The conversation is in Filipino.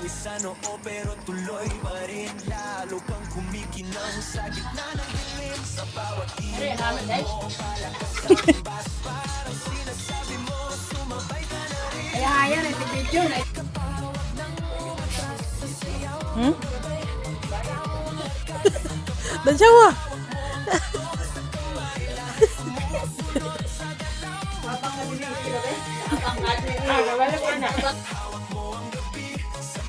sa noo pero tuloy pa rin. Lalo kang kumikinang sa gitna ng dilim. Sa bawat iwan mo palakas ang bas. Parang sinasabi mo sumabay ka na rin. Kaya yan, video na. Dan siya Habang naliliit sila ba? Habang naliliit.